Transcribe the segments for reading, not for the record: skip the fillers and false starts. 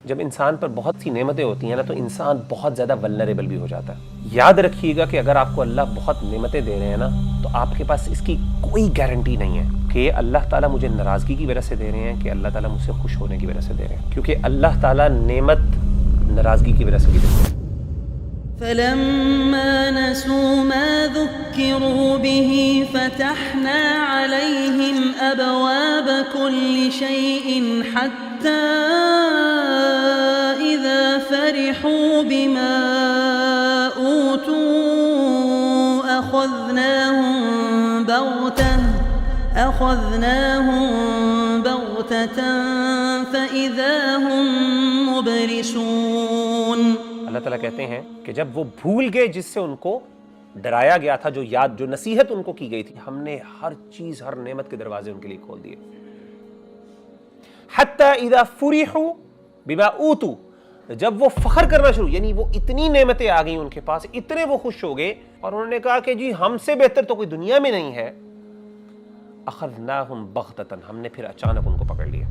جب انسان پر بہت سی نعمتیں ہوتی ہیں نا تو انسان بہت زیادہ ولنریبل بھی ہو جاتا ہے۔ یاد رکھیے گا کہ اگر آپ کو اللہ بہت نعمتیں دے رہے ہیں نا تو آپ کے پاس اس کی کوئی گارنٹی نہیں ہے کہ اللہ تعالیٰ مجھے ناراضگی کی وجہ سے دے رہے ہیں کہ اللہ تعالیٰ مجھ سے خوش ہونے کی وجہ سے دے رہے ہیں، کیونکہ اللہ تعالیٰ نعمت ناراضگی کی وجہ سے بھی دیتے ہیں۔ فلما نسوا ما ذكروا به فتحنا عليهم أبواب كل شيء حتى إذا فرحوا بما أوتوا أخذناهم بغتة فإذا هم مبلسون۔ اللہ تعالیٰ کہتے ہیں کہ جب وہ بھول گئے جس سے ان کو ڈرایا گیا تھا، جو نصیحت ان کو کی گئی تھی، ہم نے ہر چیز، ہر نعمت کے دروازے ان کے لیے کھول دیے۔ حتی اذا فرحوا بما اوتوا، جب وہ فخر کرنا شروع، یعنی وہ اتنی نعمتیں آ گئیں ان کے پاس، اتنے وہ خوش ہو گئے اور انہوں نے کہا کہ جی ہم سے بہتر تو کوئی دنیا میں نہیں ہے، اخذناہم بغتۃ، ہم نے پھر اچانک ان کو پکڑ لیا،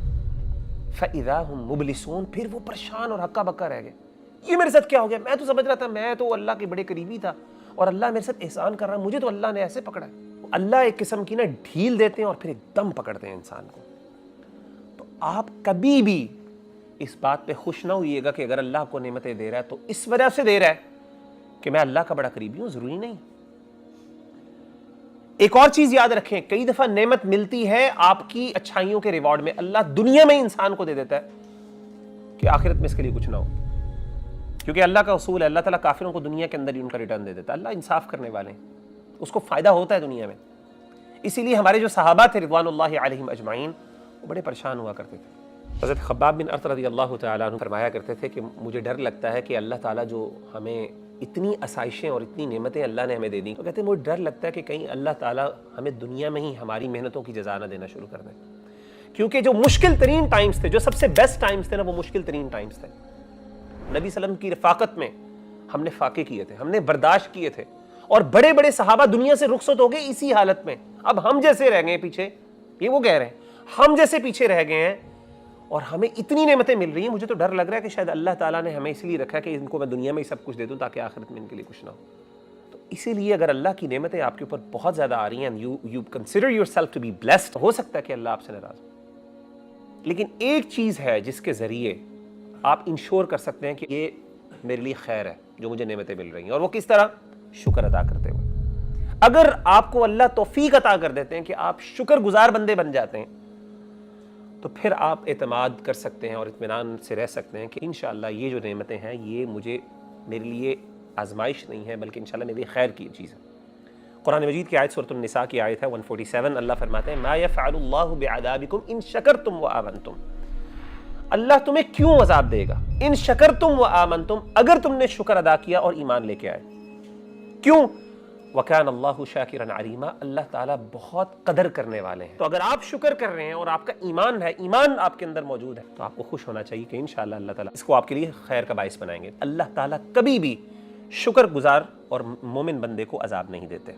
فاذا هم مبلسون، پھر وہ پریشان اور ہکا بکا رہ گئے۔ یہ میرے ساتھ کیا ہو گیا؟ میں تو سمجھ رہا تھا میں تو اللہ کے بڑے قریبی تھا اور اللہ میرے ساتھ احسان کر رہا ہے، مجھے تو اللہ نے ایسے پکڑا ہے۔ اللہ ایک قسم کی نا ڈھیل دیتے ہیں اور پھر ایک دم پکڑتے ہیں انسان کو۔ تو آپ کبھی بھی اس بات پہ خوش نہ ہوئیے گا کہ اگر اللہ کو نعمتیں دے رہا ہے تو اس وجہ سے دے رہا ہے کہ میں اللہ کا بڑا قریبی ہوں، ضروری نہیں۔ ایک اور چیز یاد رکھیں، کئی دفعہ نعمت ملتی ہے آپ کی اچھائیوں کے ریوارڈ میں، اللہ دنیا میں انسان کو دے دیتا ہے کہ آخرت میں اس کے لیے کچھ نہ ہو، کیونکہ اللہ کا اصول ہے، اللہ تعالیٰ کافروں کو دنیا کے اندر ہی ان کا ریٹرن دے دیتا ہے۔ اللہ انصاف کرنے والے ہیں، اس کو فائدہ ہوتا ہے دنیا میں۔ اسی لیے ہمارے جو صحابہ تھے رضوان اللہ علیہم اجمعین، وہ بڑے پریشان ہوا کرتے تھے۔ حضرت خباب بن ارت رضی اللہ تعالیٰ عنہ فرمایا کرتے تھے کہ مجھے ڈر لگتا ہے کہ اللہ تعالیٰ جو ہمیں اتنی آسائشیں اور اتنی نعمتیں اللہ نے ہمیں دے دی، تو کہتے ہیں مجھے ڈر لگتا ہے کہ کہیں اللہ تعالیٰ ہمیں دنیا میں ہی ہماری محنتوں کی جزا نہ دینا شروع کر دیں، کیونکہ جو مشکل ترین ٹائمز تھے، جو سب سے بیسٹ ٹائمز تھے نا، وہ مشکل ترین ٹائمز تھے۔ نبی صلی اللہ علیہ وسلم کی رفاقت میں ہم نے فاقے کیے تھے، ہم نے برداشت کیے تھے، اور بڑے بڑے صحابہ دنیا سے رخصت ہو گئے اسی حالت میں۔ اب ہم جیسے رہ گئے پیچھے، یہ وہ کہہ رہے ہیں ہم جیسے پیچھے رہ گئے ہیں اور ہمیں اتنی نعمتیں مل رہی ہیں، مجھے تو ڈر لگ رہا ہے کہ شاید اللہ تعالیٰ نے ہمیں اس لیے رکھا کہ ان کو میں دنیا میں ہی سب کچھ دے دوں تاکہ آخرت میں ان کے لیے کچھ نہ ہو۔ تو اسی لیے اگر اللہ کی نعمتیں آپ کے اوپر بہت زیادہ آ رہی ہیں، you consider yourself to be blessed، ہو سکتا ہے کہ اللہ آپ سے ناراض ہو، لیکن ایک چیز ہے جس کے ذریعے آپ انشور کر سکتے ہیں کہ یہ میرے لیے خیر ہے جو مجھے نعمتیں مل رہی ہیں، اور وہ کس طرح؟ شکر ادا کرتے ہوئے۔ اگر آپ کو اللہ توفیق عطا کر دیتے ہیں کہ آپ شکر گزار بندے بن جاتے ہیں، تو پھر آپ اعتماد کر سکتے ہیں اور اطمینان سے رہ سکتے ہیں کہ انشاءاللہ یہ جو نعمتیں ہیں یہ میرے لیے آزمائش نہیں ہے بلکہ انشاءاللہ میرے لیے خیر کی چیز ہے۔ قرآن مجید کی آیت سورۃ النساء کی آیت ہے 147، اللہ فرماتے ہیں ما یفعل اللہ بعذابکم ان شکرتم وآمنتم، اللہ تمہیں کیوں عذاب دے گا؟ ان شکرتم وآمنتم، اگر تم نے شکر ادا کیا اور ایمان لے کے آئے۔ کیوں؟ وَكَانَ اللَّهُ شَاكِرًا عَلِيمًا، اللہ تعالیٰ بہت قدر کرنے والے ہیں۔ تو اگر آپ شکر کر رہے ہیں اور آپ کا ایمان ہے، ایمان آپ کے اندر موجود ہے، تو آپ کو خوش ہونا چاہیے کہ انشاءاللہ اللہ تعالیٰ اس کو آپ کے لیے خیر کا باعث بنائیں گے۔ اللہ تعالیٰ کبھی بھی شکر گزار اور مومن بندے کو عذاب نہیں دیتے۔